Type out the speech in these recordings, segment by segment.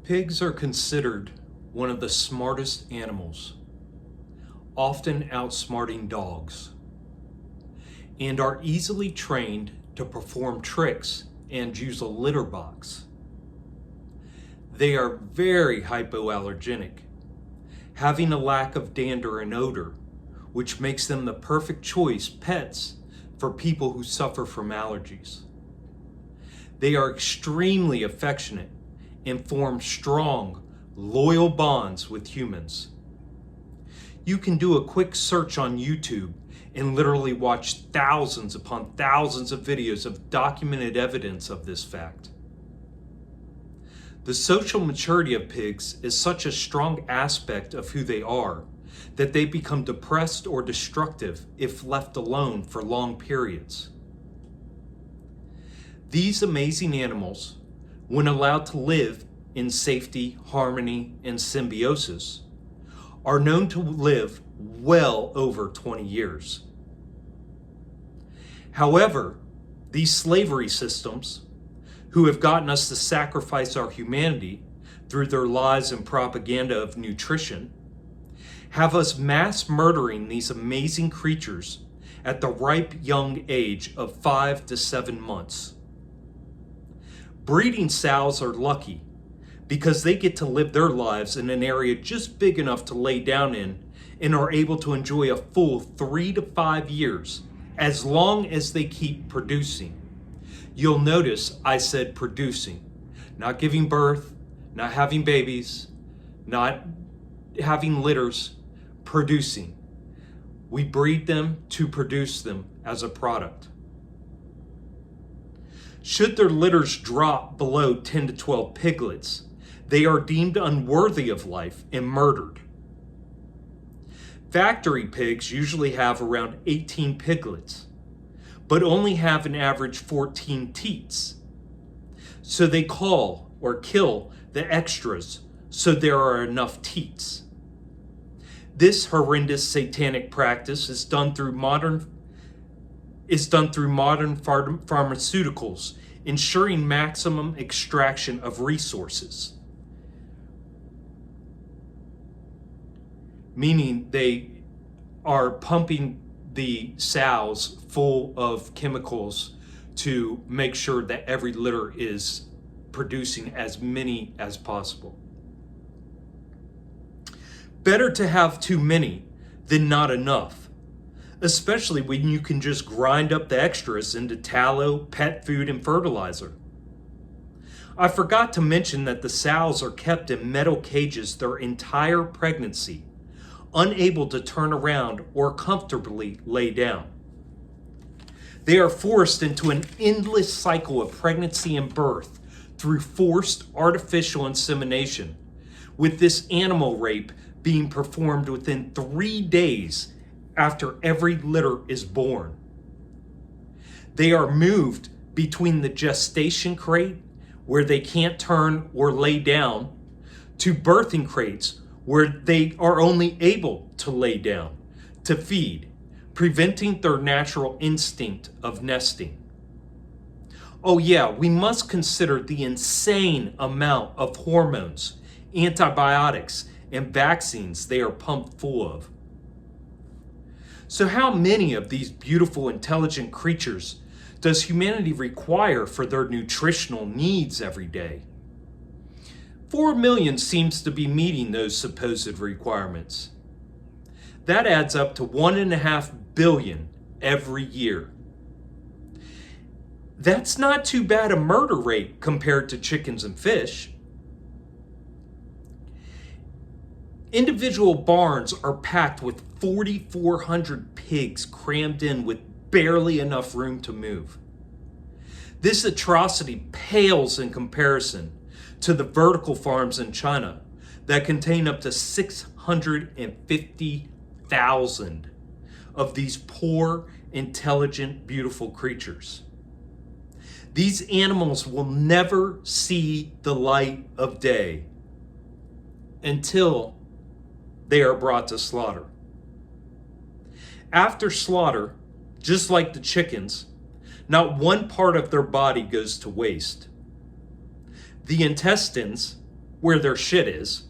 Pigs are considered one of the smartest animals, often outsmarting dogs, and are easily trained to perform tricks and use a litter box. They are very hypoallergenic, having a lack of dander and odor, which makes them the perfect choice pets for people who suffer from allergies. They are extremely affectionate and form strong, loyal bonds with humans. You can do a quick search on YouTube and literally watch thousands upon thousands of videos of documented evidence of this fact. The social maturity of pigs is such a strong aspect of who they are that they become depressed or destructive if left alone for long periods. These amazing animals, when allowed to live in safety, harmony, and symbiosis, are known to live well over 20 years. However, these slavery systems, who have gotten us to sacrifice our humanity through their lies and propaganda of nutrition, have us mass murdering these amazing creatures at the ripe young age of 5 to 7 months. Breeding sows are lucky because they get to live their lives in an area just big enough to lay down in and are able to enjoy a full 3 to 5 years as long as they keep producing. You'll notice I said producing, not giving birth, not having babies, not having litters, producing. We breed them to produce them as a product. Should their litters drop below 10 to 12 piglets, they are deemed unworthy of life and murdered. Factory pigs usually have around 18 piglets, but only have an average 14 teats. So they call or kill the extras so there are enough teats. This horrendous satanic practice is done through modern pharmaceuticals, ensuring maximum extraction of resources. Meaning they are pumping the sows full of chemicals to make sure that every litter is producing as many as possible. Better to have too many than not enough, especially when you can just grind up the extras into tallow, pet food, and fertilizer. I forgot to mention that the sows are kept in metal cages their entire pregnancy, unable to turn around or comfortably lay down. They are forced into an endless cycle of pregnancy and birth through forced artificial insemination, with this animal rape being performed within 3 days after every litter is born. They are moved between the gestation crate, where they can't turn or lay down, to birthing crates, where they are only able to lay down to feed, preventing their natural instinct of nesting. Oh yeah, we must consider the insane amount of hormones, antibiotics, and vaccines they are pumped full of. So how many of these beautiful, intelligent creatures does humanity require for their nutritional needs every day? 4 million seems to be meeting those supposed requirements. That adds up to 1.5 billion every year. That's not too bad a murder rate compared to chickens and fish. Individual barns are packed with 4,400 pigs crammed in with barely enough room to move. This atrocity pales in comparison to the vertical farms in China that contain up to 650,000 of these poor, intelligent, beautiful creatures. These animals will never see the light of day until they are brought to slaughter. After slaughter, just like the chickens, not one part of their body goes to waste. The intestines, where their shit is,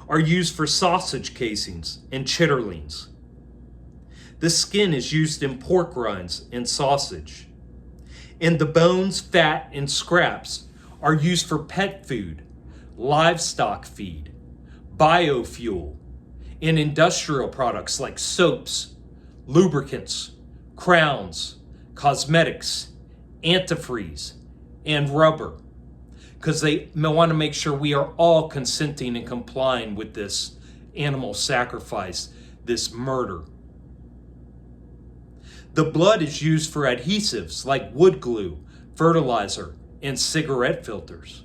are used for sausage casings and chitterlings. The skin is used in pork rinds and sausage. And the bones, fat, and scraps are used for pet food, livestock feed, biofuel, and industrial products like soaps, lubricants, crowns, cosmetics, antifreeze, and rubber, because they want to make sure we are all consenting and complying with this animal sacrifice, this murder. The blood is used for adhesives like wood glue, fertilizer, and cigarette filters.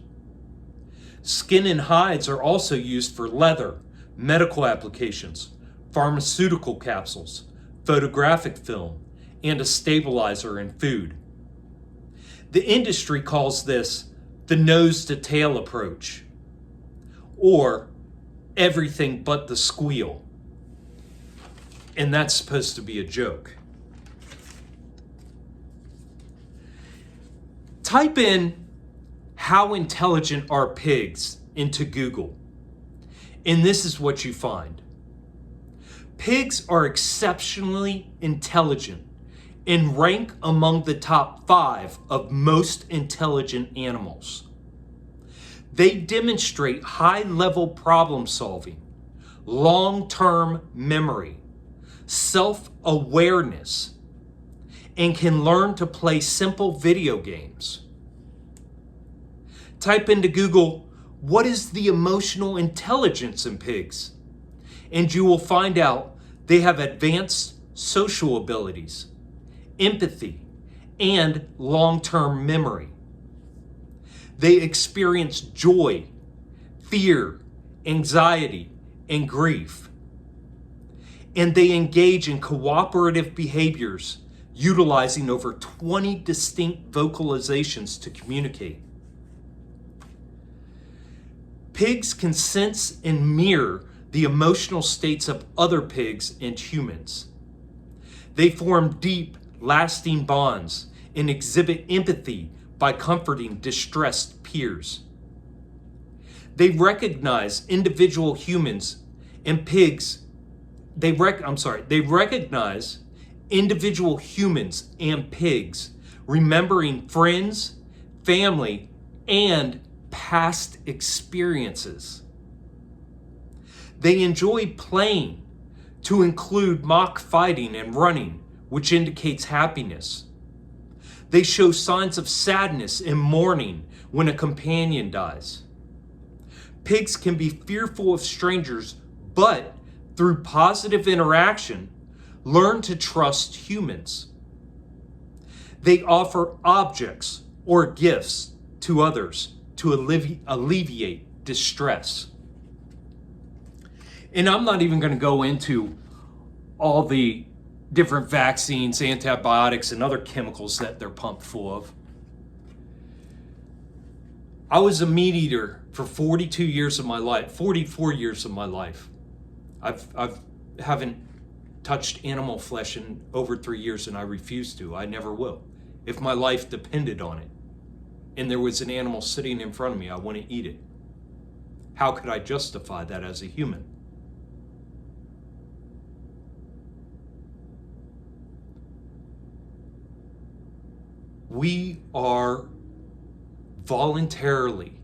Skin and hides are also used for leather, medical applications, pharmaceutical capsules, photographic film, and a stabilizer in food. The industry calls this the nose to tail approach, or everything but the squeal. And that's supposed to be a joke. Type in "how intelligent are pigs" into Google, and this is what you find. Pigs are exceptionally intelligent and rank among the top 5 of most intelligent animals. They demonstrate high-level problem solving, long-term memory, self-awareness, and can learn to play simple video games. Type into Google, "what is the emotional intelligence in pigs?" and you will find out they have advanced social abilities, empathy, and long-term memory. They experience joy, fear, anxiety, and grief. And they engage in cooperative behaviors, utilizing over 20 distinct vocalizations to communicate. Pigs can sense and mirror the emotional states of other pigs and humans. They form deep, lasting bonds and exhibit empathy by comforting distressed peers. They recognize individual humans and pigs. They recognize individual humans and pigs, remembering friends, family, and past experiences. They enjoy playing, to include mock fighting and running, which indicates happiness. They show signs of sadness and mourning when a companion dies. Pigs can be fearful of strangers, but through positive interaction, learn to trust humans. They offer objects or gifts to others to alleviate distress. And I'm not even going to go into all the different vaccines, antibiotics, and other chemicals that they're pumped full of. I was a meat eater for 42 years of my life, 44 years of my life. I haven't touched animal flesh in over 3 years, and I refuse to. I never will. If my life depended on it, and there was an animal sitting in front of me, I wouldn't eat it. How could I justify that as a human? We are voluntarily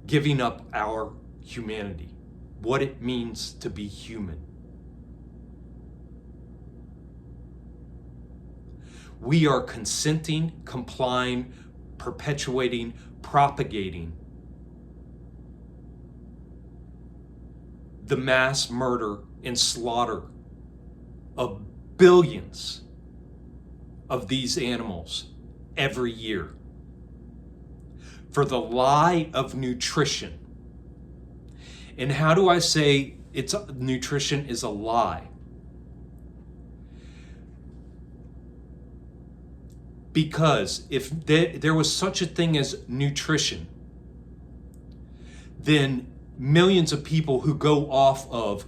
giving up our humanity, what it means to be human. We are consenting, complying, perpetuating, propagating the mass murder and slaughter of billions of these animals every year for the lie of nutrition. And how do I say nutrition is a lie? Because if there was such a thing as nutrition, then millions of people who go off of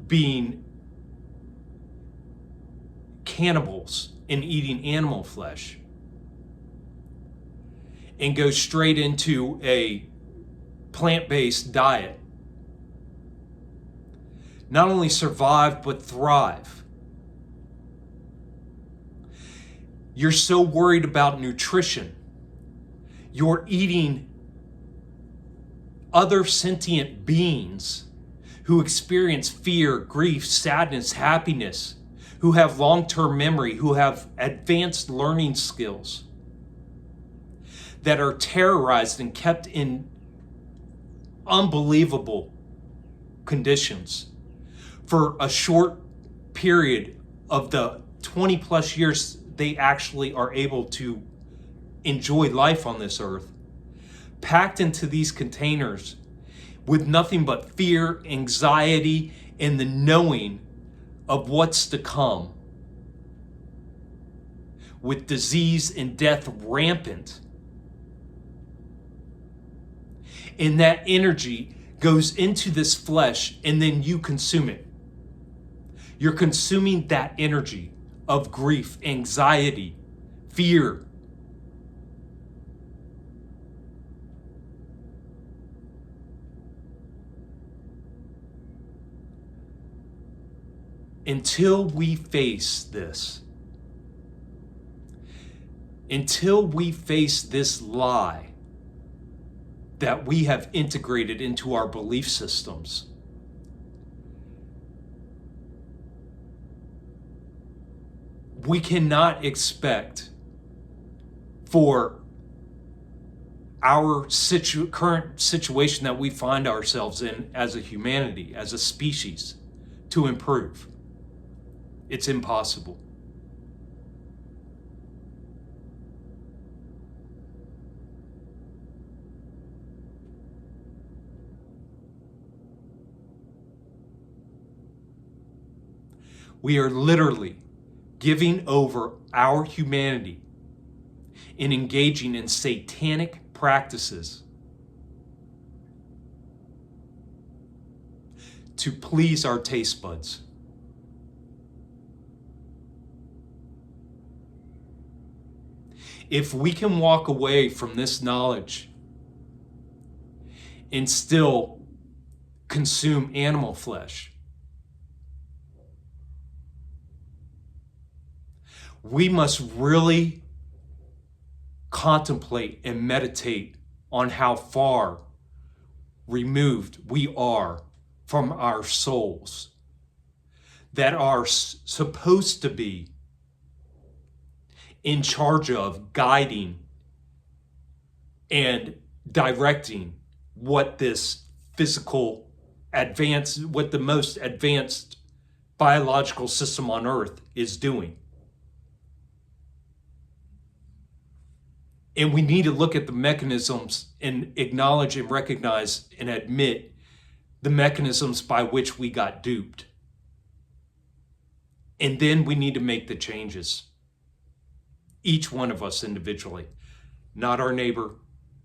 being cannibals and eating animal flesh and go straight into a plant-based diet not only survive but thrive. You're so worried about nutrition, you're eating other sentient beings who experience fear, grief, sadness, happiness, who have long-term memory, who have advanced learning skills, that are terrorized and kept in unbelievable conditions for a short period of the 20 plus years they actually are able to enjoy life on this earth, packed into these containers with nothing but fear, anxiety, and the knowing of what's to come, with disease and death rampant. And that energy goes into this flesh, and then you consume it. You're consuming that energy of grief, anxiety, fear. Until we face this, until we face this lie that we have integrated into our belief systems, we cannot expect for our current situation that we find ourselves in as a humanity, as a species, to improve. It's impossible. We are literally giving over our humanity and engaging in satanic practices to please our taste buds. If we can walk away from this knowledge and still consume animal flesh, we must really contemplate and meditate on how far removed we are from our souls that are supposed to be in charge of guiding and directing what this physical what the most advanced biological system on earth is doing. And we need to look at the mechanisms and acknowledge and recognize and admit the mechanisms by which we got duped. And then we need to make the changes. Each one of us individually, not our neighbor,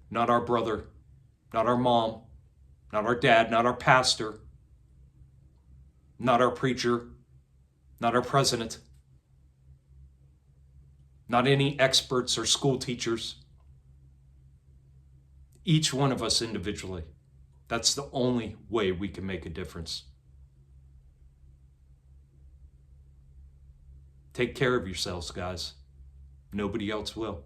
not our brother, not our mom, not our dad, not our pastor, not our preacher, not our president, not any experts or school teachers. Each one of us individually. That's the only way we can make a difference. Take care of yourselves, guys. Nobody else will.